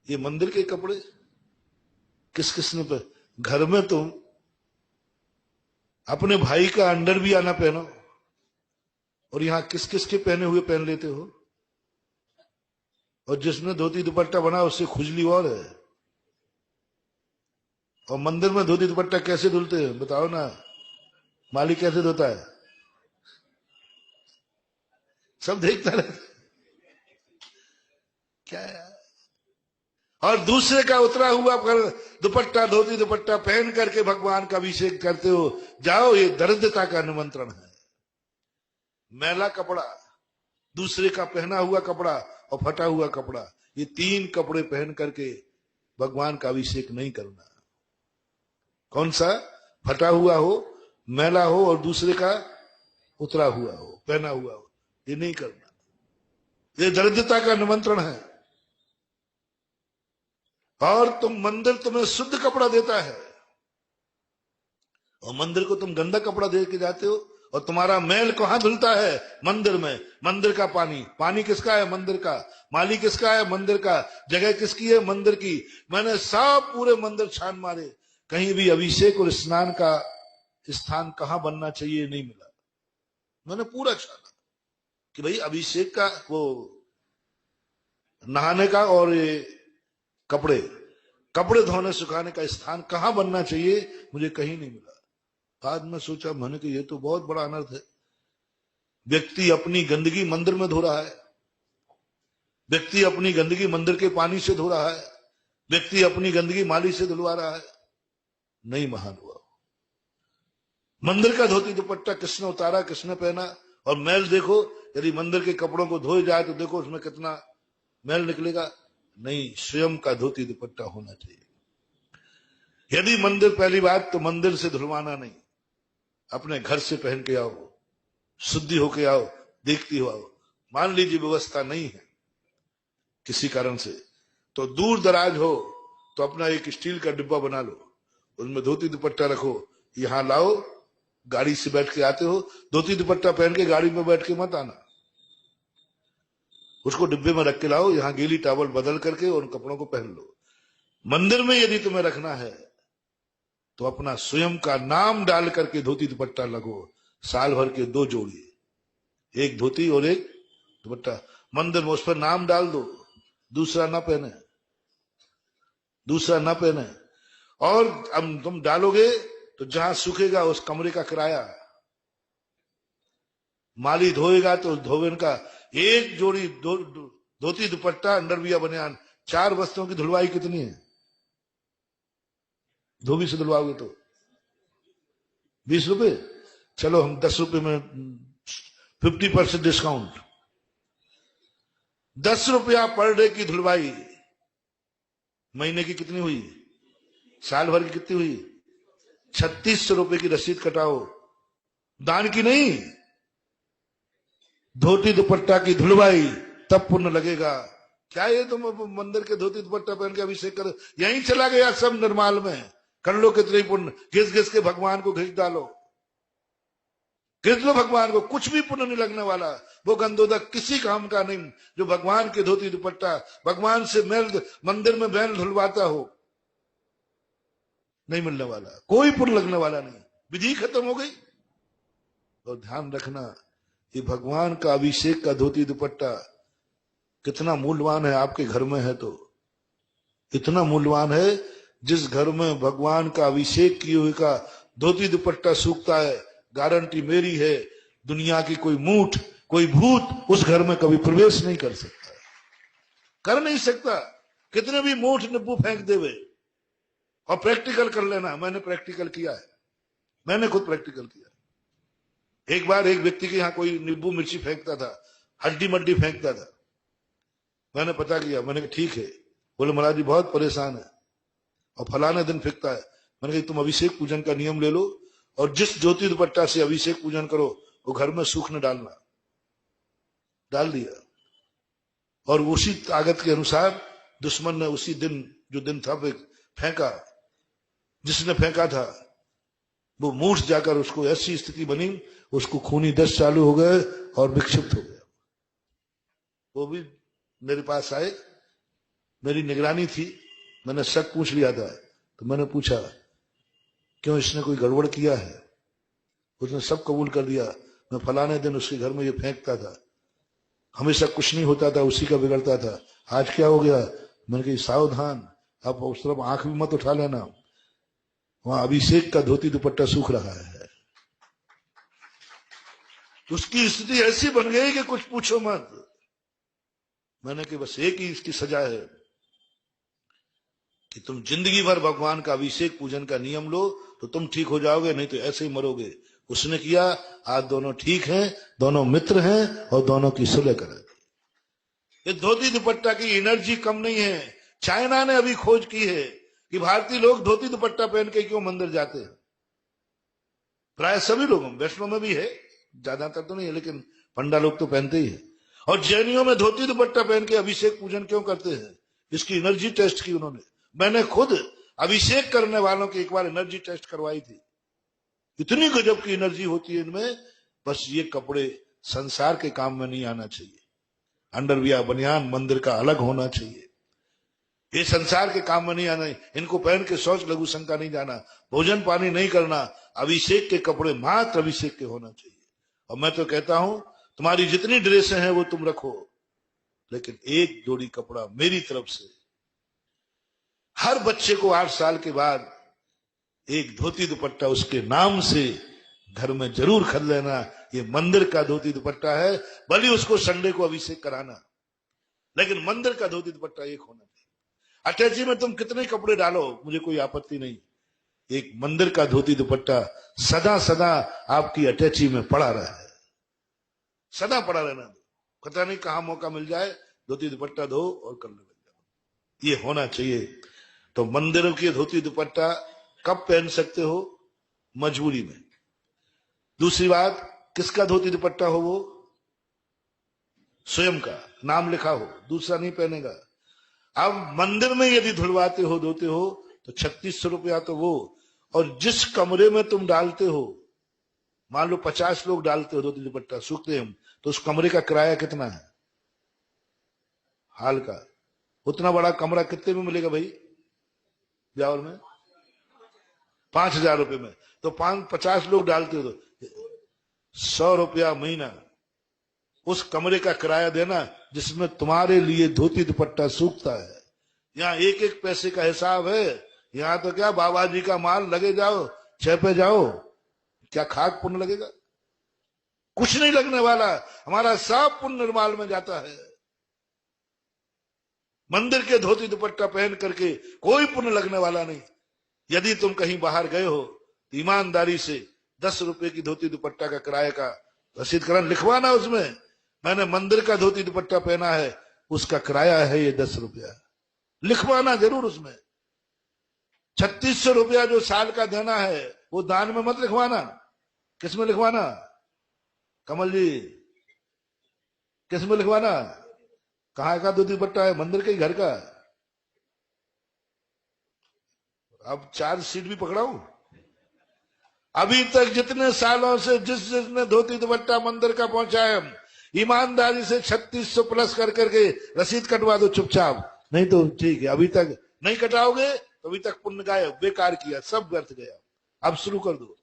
ये मंदिर के कपड़े किस किसने पहने? घर में तुम अपने भाई का अंडर भी आना पहनो और यहां किस किस के पहने हुए पहन लेते हो। और जिसने धोती दुपट्टा बना उससे खुजली और है। और मंदिर में धोती दुपट्टा कैसे धुलते हैं बताओ ना, मालिक कैसे धोता है? सब देखता रहता क्या है। और दूसरे का उतरा हुआ पर दुपट्टा धोती दुपट्टा पहन करके भगवान का अभिषेक करते हो, जाओ, ये दरिद्रता का निमंत्रण है। मैला कपड़ा, दूसरे का पहना हुआ कपड़ा और फटा हुआ कपड़ा, ये तीन कपड़े पहन करके भगवान का अभिषेक नहीं करना। कौन सा? फटा हुआ हो, मैला हो और दूसरे का उतरा हुआ हो, पहना हुआ हो, ये नहीं करना। ये दरिद्रता का निमंत्रण है। और मंदिर तुम्हें शुद्ध कपड़ा देता है और मंदिर को तुम गंदा कपड़ा दे के जाते हो। और तुम्हारा मैल कहां धुलता है? मंदिर में। मंदिर का पानी, पानी किसका है? मंदिर का। माली किसका है? मंदिर का। जगह किसकी है? मंदिर की। मैंने सब पूरे मंदिर छान मारे, कहीं भी अभिषेक और स्नान का स्थान कहां बनना चाहिए नहीं मिला। मैंने पूरा छाना कि भाई अभिषेक का, वो नहाने का और ये कपड़े धोने सुखाने का स्थान कहां बनना चाहिए, मुझे कहीं नहीं मिला। बाद में सोचा, मैंने कि ये तो बहुत बड़ा अनर्थ है। व्यक्ति अपनी गंदगी मंदिर में धो रहा है, व्यक्ति अपनी गंदगी मंदिर के पानी से धो रहा है, व्यक्ति अपनी गंदगी माली से धुलवा रहा है। नहीं महान हुआ। मंदिर का धोती दुपट्टा किसने उतारा, किसने पहना? और मैल देखो, यदि मंदिर के कपड़ों को धोए जाए तो देखो उसमें कितना मैल निकलेगा। नहीं, स्वयं का धोती दुपट्टा होना चाहिए। यदि मंदिर, पहली बात तो मंदिर से धुलवाना नहीं, अपने घर से पहन के आओ, शुद्धि होके आओ, देखती हो आओ। मान लीजिए व्यवस्था नहीं है किसी कारण से, तो दूर दराज हो तो अपना एक स्टील का डिब्बा बना लो, उसमें धोती दुपट्टा रखो, यहां लाओ, गाड़ी से बैठ के आते हो, धोती दुपट्टा पहन के गाड़ी में बैठ के मत आना, उसको डिब्बे में रख के लाओ, यहां गीली टॉवल बदल करके उन कपड़ों को पहन लो। मंदिर में यदि तुम्हें रखना है तो अपना स्वयं का नाम डाल करके धोती दुपट्टा लगो, साल भर के 2 जोड़ी, एक धोती और एक दुपट्टा। मंदिर में उस पर नाम डाल दो, दूसरा ना पहने, दूसरा ना पहने। और अब तुम डालोगे तो जहां सूखेगा उस कमरे का किराया, माली धोएगा तो धोबन का। एक जोड़ी धोती दुपट्टा अंडरवियर बनियान, 4 वस्त्रों की धुलवाई कितनी है? धोबी से धुलवाओगे तो 20 रुपए। चलो हम 10 रुपए में 50% डिस्काउंट, 10 रुपया पर डे की धुलवाई, महीने की कितनी हुई? साल भर की कितनी हुई? 3600 रुपए की रसीद कटाओ, दान की नहीं, धोती दुपट्टा की धुलवाई, तब पुण्य लगेगा। क्या ये तुम मंदिर के धोती दुपट्टा पहन के अभिषेक कर, यहीं चला गया सब निर्माल में, कर लो कितने पुण्य, घिस घिस के भगवान को घिस डालो, घिस लो भगवान को, कुछ भी पुण्य नहीं लगने वाला। वो गंदोदक किसी काम का नहीं जो भगवान के धोती दुपट्टा, भगवान से मैल, मंदिर में मैल धुलवाता हो, नहीं मिलने वाला, कोई पुण्य लगने वाला नहीं, विधि खत्म हो गई। और ध्यान रखना, ये भगवान का अभिषेक का धोती दुपट्टा कितना मूल्यवान है। आपके घर में है तो इतना मूल्यवान है, जिस घर में भगवान का अभिषेक किए हुए का धोती दुपट्टा सूखता है, गारंटी मेरी है, दुनिया की कोई मूठ, कोई भूत उस घर में कभी प्रवेश नहीं कर सकता, कर नहीं सकता। कितने भी मूठ नींबू फेंक देवे। और प्रैक्टिकल कर लेना, मैंने प्रैक्टिकल किया है, मैंने खुद प्रैक्टिकल किया। एक बार एक व्यक्ति के यहां कोई नींबू मिर्ची फेंकता था, हड्डी मड्डी फेंकता था, मैंने पता किया, मैंने कहा ठीक है। बोले महाराज जी बहुत परेशान है और फलाने दिन फेंकता है। मैंने कहा तुम अभिषेक पूजन का नियम ले लो और जिस ज्योति दुपट्टा से अभिषेक पूजन करो वो घर में सूखने डालना। डाल दिया और उसी ताकत के अनुसार दुश्मन ने उसी दिन, जो दिन था, फेंका। जिसने फेंका था वो मूर्छ जाकर, उसको ऐसी स्थिति बनी, उसको खूनी दस्त चालू हो गए और विक्षिप्त हो गया। वो भी मेरे पास आए, मेरी निगरानी थी, मैंने शक पूछ लिया था, तो मैंने पूछा क्यों इसने कोई गड़बड़ किया है? उसने सब कबूल कर दिया, मैं फलाने दिन उसके घर में ये फेंकता था, हमेशा कुछ नहीं होता था, उसी का बिगड़ता था, आज क्या हो गया? मैंने कही सावधान, आप उस तरफ आंख भी मत उठा लेना, वहां अभिषेक का धोती दुपट्टा सूख रहा है। उसकी स्थिति ऐसी बन गई कि कुछ पूछो मत। मैंने कि बस एक ही इसकी सजा है कि तुम जिंदगी भर भगवान का अभिषेक पूजन का नियम लो तो तुम ठीक हो जाओगे, नहीं तो ऐसे ही मरोगे। उसने किया, आज दोनों ठीक हैं, दोनों मित्र हैं और दोनों की सुलह करा दी। ये धोती दुपट्टा की एनर्जी कम नहीं है। चाइना ने अभी खोज की है कि भारतीय लोग धोती दुपट्टा पहन के क्यों मंदिर जाते हैं। प्राय सभी लोगों में, वैष्णव में भी है, ज्यादातर तो नहीं है, लेकिन पंडा लोग तो पहनते ही है। और जैनियों में धोती दुपट्टा पहन के अभिषेक पूजन क्यों करते हैं? इसकी एनर्जी टेस्ट की उन्होंने। मैंने खुद अभिषेक करने वालों की एक बार एनर्जी टेस्ट करवाई थी। इतनी गजब की एनर्जी होती है इनमें। बस ये कपड़े संसार के काम में नहीं आना चाहिए। अंडरवियर बनियान मंदिर का अलग होना चाहिए। ये संसार के काम में नहीं आना, इनको पहन के शौच लघु शंका नहीं जाना, भोजन पानी नहीं करना। अभिषेक के कपड़े मात्र अभिषेक के होना चाहिए। और मैं तो कहता हूं तुम्हारी जितनी ड्रेसें हैं वो तुम रखो, लेकिन एक जोड़ी कपड़ा मेरी तरफ से हर बच्चे को 8 साल के बाद एक धोती दुपट्टा उसके नाम से घर में जरूर खरीद लेना। ये मंदिर का धोती दुपट्टा है, भले उसको संडे को अभिषेक कराना, लेकिन मंदिर का धोती दुपट्टा एक होना चाहिए। अटैची में तुम कितने कपड़े डालो, मुझे कोई आपत्ति नहीं, एक मंदिर का धोती दुपट्टा सदा सदा आपकी अटैची में पड़ा रहा है, सदा पड़ा रहना दो। पता नहीं कहां मौका मिल जाए, धोती दुपट्टा धो और करने लग जाओ, ये होना चाहिए। तो मंदिरों की धोती दुपट्टा कब पहन सकते हो? मजबूरी में। दूसरी बात, किसका धोती दुपट्टा हो? वो स्वयं का, नाम लिखा हो, दूसरा नहीं पहनेगा। अब मंदिर में यदि धुलवाते हो, धोते हो, तो 3600 रुपया तो वो, और जिस कमरे में तुम डालते हो, मान लो 50 लोग डालते हो धोती दुपट्टा, सूखते हम, तो उस कमरे का किराया कितना है? हाल का उतना बड़ा कमरा कितने में मिलेगा भाई ब्यावर में? 5000 रुपए में। तो 50 लोग डालते हो तो 100 रुपया महीना उस कमरे का किराया देना जिसमें तुम्हारे लिए धोती दुपट्टा सूखता है। यहाँ एक एक पैसे का हिसाब है। यहाँ तो क्या बाबा जी का माल लगे जाओ, छेपे जाओ, क्या खाक पुण्य लगेगा? कुछ नहीं लगने वाला, हमारा सब पुण्य निर्माल में जाता है। मंदिर के धोती दुपट्टा पहन करके कोई पुण्य लगने वाला नहीं। यदि तुम कहीं बाहर गए हो तो ईमानदारी से 10 रुपए की धोती दुपट्टा का किराए का रसीदकरण लिखवाना, उसमें मैंने मंदिर का धोती दुपट्टा पहना है, उसका किराया है ये 10 रुपया, लिखवाना जरूर उसमें। 3600 रुपया जो साल का देना है वो दान में मत लिखवाना। किसमें लिखवाना? कमल जी, किसमें लिखवाना? कहाँ का धोती दुपट्टा है? मंदिर के घर का? अब 4 सीट भी पकड़ाऊं? अभी तक जितने सालों से जिसने धोती दुपट्टा मंदिर का पहुंचाया, ईमानदारी से 3600 प्लस कर करके रसीद कटवा दो चुपचाप, नहीं तो ठीक है। अभी तक नहीं कटाओगे तो अभी तक पुण्य गायब, बेकार किया, सब व्यर्थ गया। अब शुरू कर दो।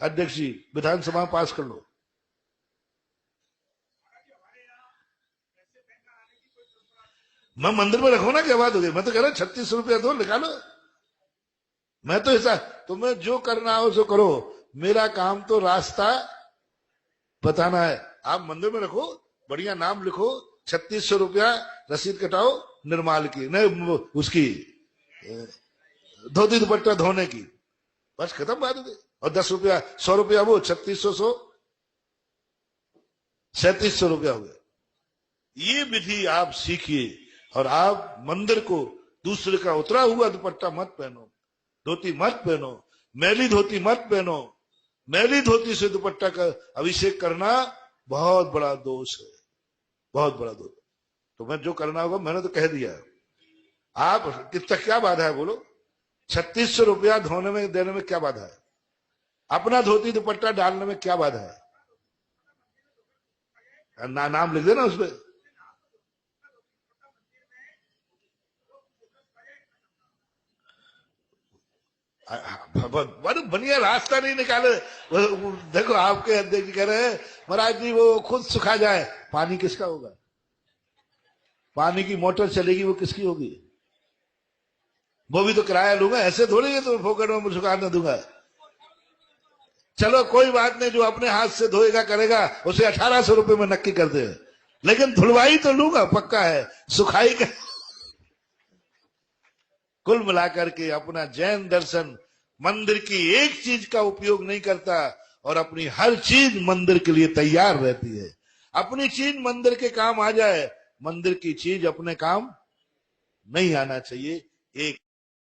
अध्यक्ष जी, विधानसभा पास कर लो। मैं मंदिर में रखो ना, क्या बात हो गई? मैं तो कह रहा 3600 रुपया दो, निकालो। मैं तो ऐसा, तुम्हें जो करना हो सो करो, मेरा काम तो रास्ता बताना है। आप मंदिर में रखो, बढ़िया नाम लिखो, 3600 रुपया रसीद कटाओ निर्माल की, नहीं उसकी धोती दुपट्टा धोने की, बस खत्म बात है। और 10 रुपया, 100 रुपया वो, 3600 3700 रुपया हो गया। ये विधि आप सीखिए और आप मंदिर को दूसरे का उतरा हुआ दुपट्टा मत पहनो, धोती मत पहनो, मैली धोती मत पहनो। मैली धोती से दुपट्टा का अभिषेक करना बहुत बड़ा दोष है, बहुत बड़ा दोष। तो मैं जो करना होगा मैंने तो कह दिया। आप कितना क्या बाधा है बोलो? 3600 रुपया धोने में देने में क्या बाधा है? अपना धोती दुपट्टा डालने में क्या बाधा है? नाम लिख देना उसपे। बड़े बढ़िया रास्ता नहीं निकाले। देखो आपके अध्यक्ष कह रहे हैं महाराज जी वो खुद सुखा जाए, पानी किसका होगा? पानी की मोटर चलेगी वो किसकी होगी? वो भी तो किराया लूंगा, ऐसे थोड़ी है तो फोकट में सुखा न दूंगा। चलो कोई बात नहीं, जो अपने हाथ से धोएगा करेगा उसे 1800 रुपए में नक्की कर दे, लेकिन धुलवाई तो लूंगा पक्का है, सुखाई का। कुल मिलाकर के अपना जैन दर्शन मंदिर की एक चीज का उपयोग नहीं करता और अपनी हर चीज मंदिर के लिए तैयार रहती है। अपनी चीज मंदिर के काम आ जाए, मंदिर की चीज अपने काम नहीं आना चाहिए। एक